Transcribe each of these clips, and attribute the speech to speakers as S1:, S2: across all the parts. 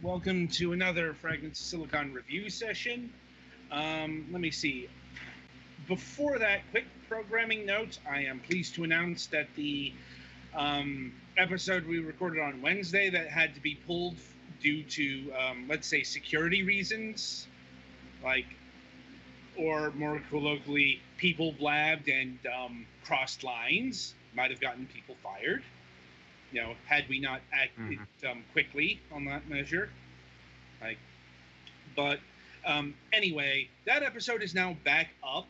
S1: welcome to another Fragments of Silicon review session. Let me see. Before that, quick programming note. I am pleased to announce that the episode we recorded on Wednesday that had to be pulled due to, let's say, security reasons, or more colloquially, people blabbed and crossed lines, might have gotten people fired. Had we not acted quickly on that measure. But anyway, that episode is now back up.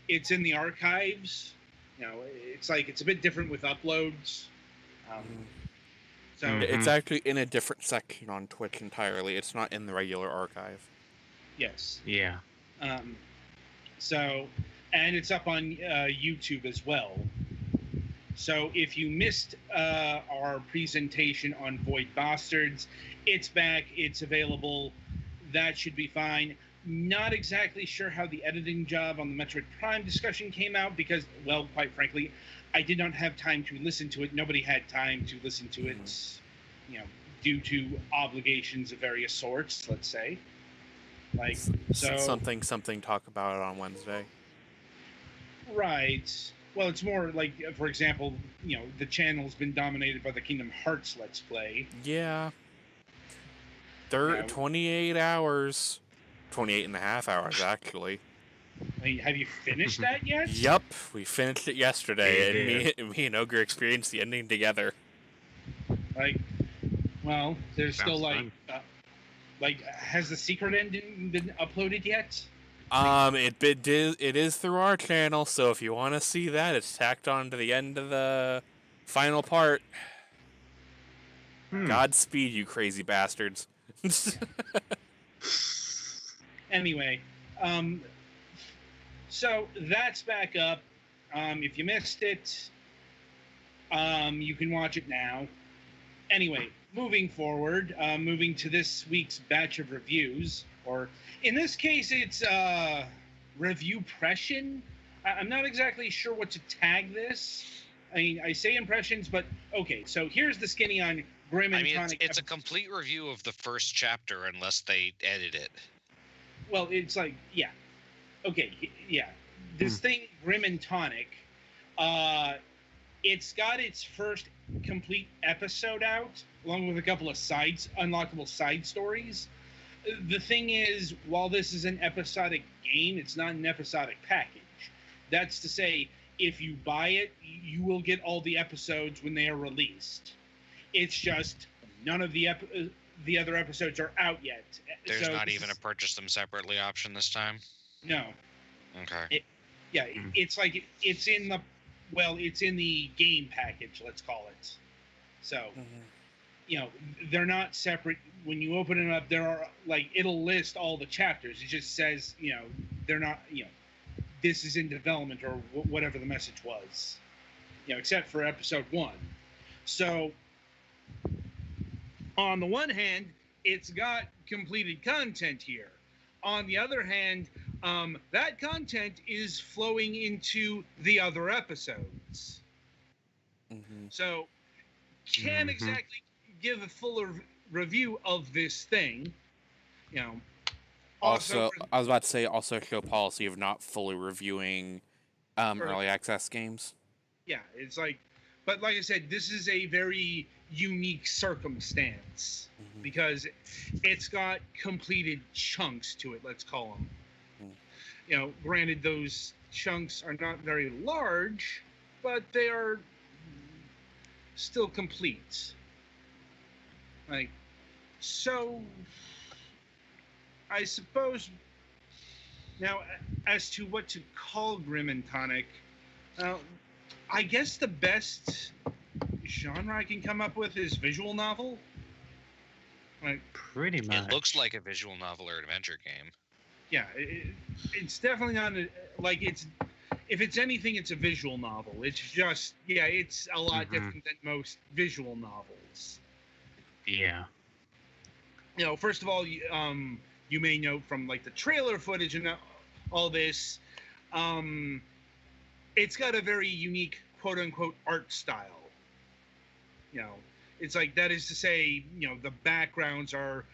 S1: It's in the archives. It's a bit different with uploads.
S2: So it's actually in a different section on Twitch entirely. It's not in the regular archive.
S1: Yes.
S3: Yeah.
S1: And it's up on YouTube as well. So if you missed our presentation on Void Bastards, it's back. It's available. That should be fine. Not exactly sure how the editing job on the Metroid Prime discussion came out because, well, quite frankly, I did not have time to listen to it. Nobody had time to listen to it, due to obligations of various sorts, let's say.
S2: Something talk about it on Wednesday.
S1: Right. Well, it's more like, for example, the channel's been dominated by the Kingdom Hearts Let's Play.
S2: Yeah. 28 hours. 28 and a half hours, actually.
S1: Have you finished that yet?
S2: Yep, we finished it yesterday, and me and Ogre experienced the ending together.
S1: There's still, has the secret ending been uploaded yet?
S2: It is through our channel, so if you want to see that, it's tacked on to the end of the final part. Godspeed, you crazy bastards.
S1: Anyway, so that's back up. If you missed it, you can watch it now. Anyway, moving forward, moving to this week's batch of reviews, or in this case, it's review-pression. I'm not exactly sure what to tag this. I say impressions, but okay, so here's the skinny on Grimm Tonic.
S4: It's a complete review of the first chapter unless they edit it.
S1: Well, it's yeah. Okay, yeah. This thing, Grimm Tonic, it's got its first complete episode out, along with a couple of unlockable side stories. The thing is, while this is an episodic game, it's not an episodic package. That's to say, if you buy it, you will get all the episodes when they are released. It's just none of the other episodes are out yet.
S4: There's not even a purchase them separately option this time?
S1: No.
S4: Okay.
S1: It's in the game package, let's call it. So, they're not separate. When you open it up, there are, it'll list all the chapters. It just says, they're not, this is in development or whatever the message was, except for episode 1. So, on the one hand, it's got completed content here. On the other hand, that content is flowing into the other episodes. So, can't exactly give a fuller review of this thing.
S2: Also, I was about to say, also show policy of not fully reviewing early access games.
S1: Yeah, it's but like I said, this is a very unique circumstance because it's got completed chunks to it, let's call them. Granted, those chunks are not very large, but they are still complete. So, I suppose, now, as to what to call Grimm Tonic, I guess the best genre I can come up with is visual novel.
S3: Pretty much.
S4: It looks like a visual novel or adventure game.
S1: Yeah, it's definitely not if it's anything, it's a visual novel. It's just, it's a lot different than most visual novels.
S3: Yeah.
S1: First of all, you may note from the trailer footage and all this, it's got a very unique quote unquote art style. it's like, that is to say, the backgrounds are,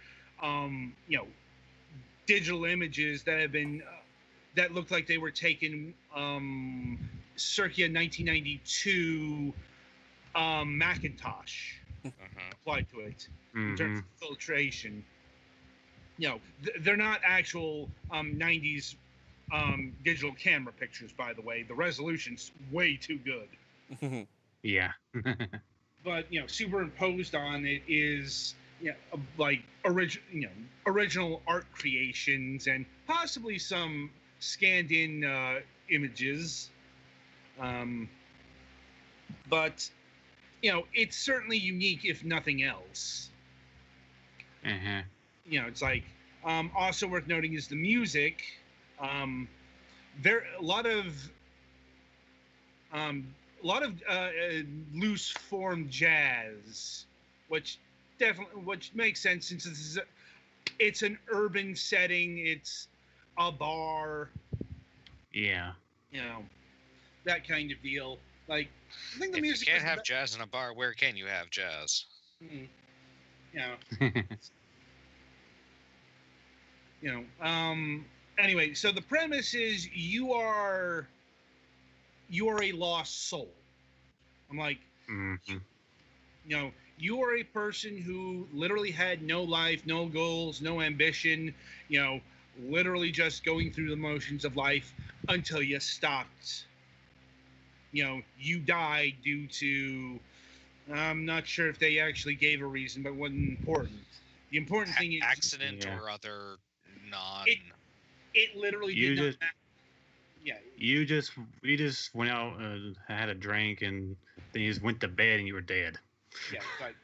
S1: digital images that have been that look like they were taken circa 1992 Macintosh applied to it in terms of filtration. They're not actual 90s digital camera pictures, by the way. The resolution's way too good.
S3: Yeah.
S1: But superimposed on it is like original art creations and possibly some scanned in images, but it's certainly unique, if nothing else. It's like, also worth noting is the music. There a lot of loose form jazz, which makes sense since it's an urban setting. It's a bar.
S3: Yeah.
S1: That kind of deal. Like, I think the music.
S4: You can't have jazz in a bar. Where can you have jazz?
S1: Anyway, so the premise is you are a lost soul. I'm like, you are a person who literally had no life, no goals, no ambition, literally just going through the motions of life until you stopped. You died due to, I'm not sure if they actually gave a reason, but wasn't important. The important thing is
S4: accident or other non.
S1: It literally did not matter. Yeah.
S3: You just went out and had a drink, and then you just went to bed, and you were dead.
S1: Yeah, like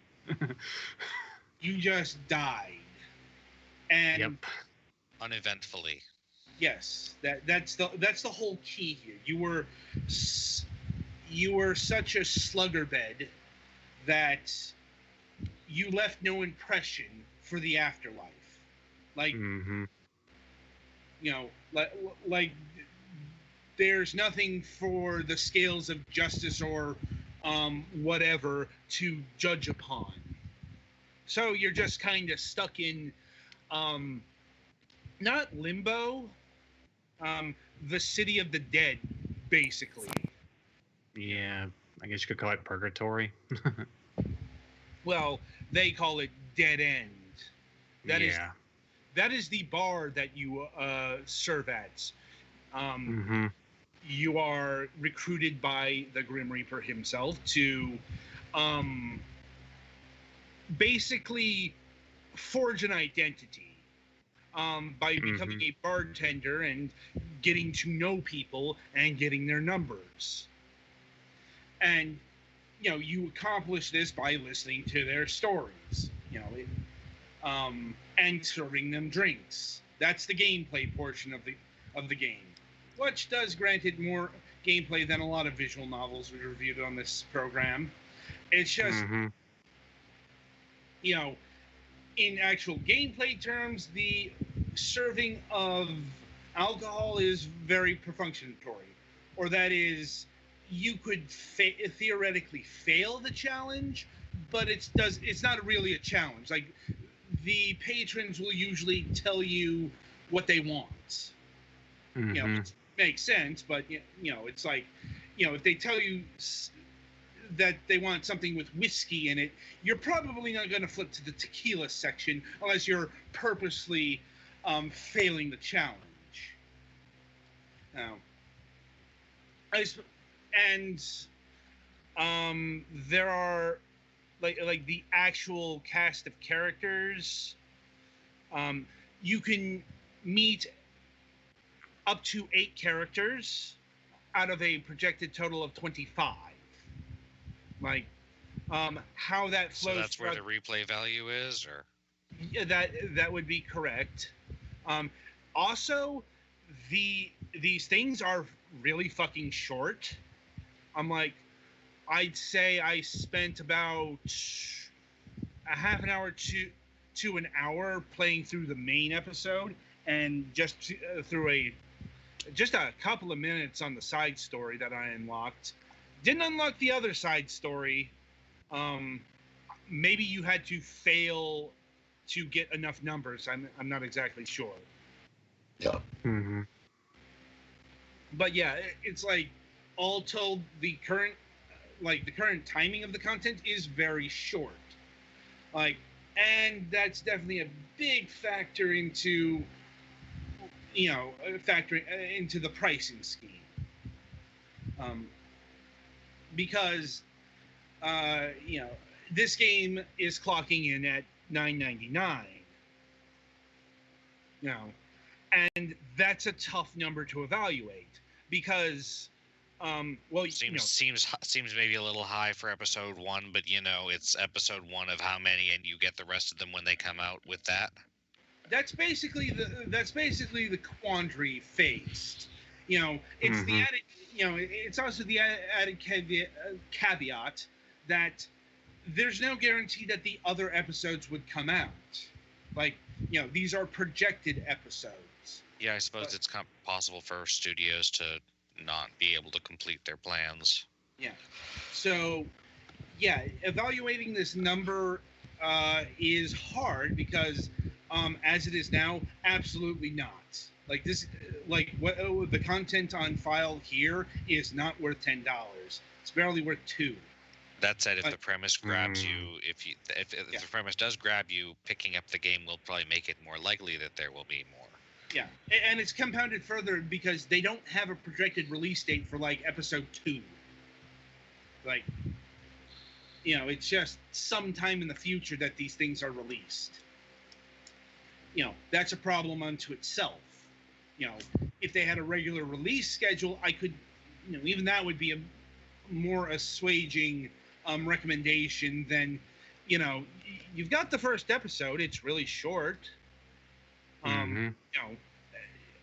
S1: you just died, and
S4: uneventfully.
S1: Yes, that's the whole key here. You were such a sluggerbed that you left no impression for the afterlife. Like, like there's nothing for the scales of justice or whatever to judge upon. So you're just kind of stuck in, not limbo, the city of the dead, basically.
S3: Yeah, I guess you could call it purgatory.
S1: Well, they call it dead end. That is the bar that you serve at. You are recruited by the Grim Reaper himself to basically forge an identity by becoming a bartender and getting to know people and getting their numbers. And, you accomplish this by listening to their stories, and serving them drinks. That's the gameplay portion of the game, which does, granted, more gameplay than a lot of visual novels we reviewed on this program. It's just, in actual gameplay terms, the serving of alcohol is very perfunctory, or that is, you could theoretically fail the challenge, but it's not really a challenge. Like, the patrons will usually tell you what they want. It makes sense, but it's like, if they tell you that they want something with whiskey in it, you're probably not going to flip to the tequila section unless you're purposely failing the challenge. Now, there are like the actual cast of characters. You can meet up to 8 characters out of a projected total of 25. Like, how that flows.
S4: So that's where the replay value is, or?
S1: Yeah, that would be correct. Also, these things are really fucking short. I'm like, I'd say I spent about a half an hour to an hour playing through the main episode, and just through a couple of minutes on the side story that I unlocked. Didn't unlock the other side story. maybe you had to fail to get enough numbers. I'm not exactly sure.
S5: Yeah.
S3: Mm-hmm.
S1: But yeah, it's like all told, the current timing of the content is very short. Like, and that's definitely a big factor into factoring into the pricing scheme. Because this game is clocking in at $9.99. And that's a tough number to evaluate because,
S4: seems maybe a little high for episode 1, but it's episode 1 of how many, and you get the rest of them when they come out with that.
S1: That's basically the quandary faced. It's the added. It's also the added caveat that there's no guarantee that the other episodes would come out. Like, these are projected episodes.
S4: Yeah, I suppose it's possible for studios to not be able to complete their plans.
S1: Yeah. So, yeah, evaluating this number is hard because, as it is now, absolutely not. Like this, what the content on file here is not worth $10. It's barely worth $2.
S4: That said, if the premise grabs you, if the premise does grab you, picking up the game will probably make it more likely that there will be more.
S1: Yeah, and it's compounded further because they don't have a projected release date for like episode 2. Like, it's just sometime in the future that these things are released. That's a problem unto itself. If they had a regular release schedule, I could, even that would be a more assuaging recommendation than, you've got the first episode. It's really short.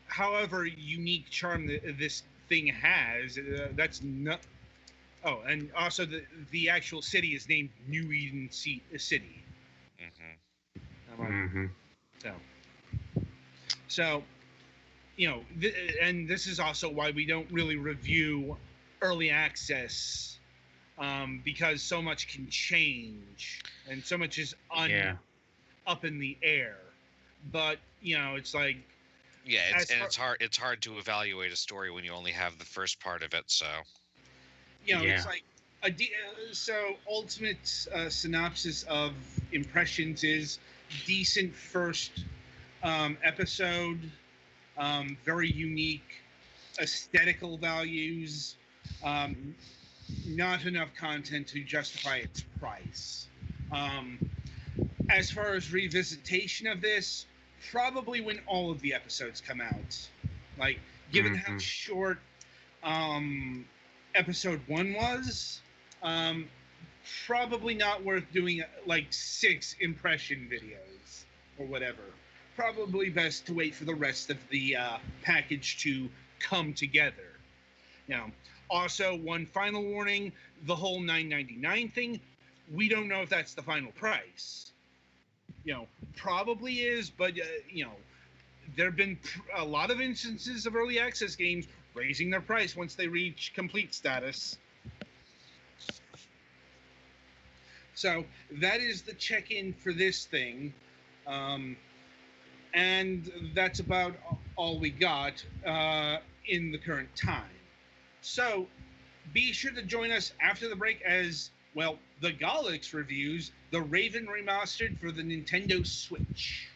S1: However unique charm that this thing has, that's not. Oh, and also the actual city is named New Eden City. So, and this is also why we don't really review early access, because so much can change and so much is up in the air. But it's like,
S4: it's hard to evaluate a story when you only have the first part of it. So
S1: it's like so ultimate synopsis of impressions is decent first episode, very unique aesthetical values, not enough content to justify its price. As far as revisitation of this, probably when all of the episodes come out. Like, given how short episode 1 was, probably not worth doing like 6 impression videos or whatever. Probably best to wait for the rest of the package to come together. Also, one final warning, the whole $9.99 thing, we don't know if that's the final price. Probably is, but there have been a lot of instances of early access games raising their price once they reach complete status. So that is the check-in for this thing, and that's about all we got in the current time. So be sure to join us after the break as, well, the Galix reviews the Raven Remastered for the Nintendo Switch.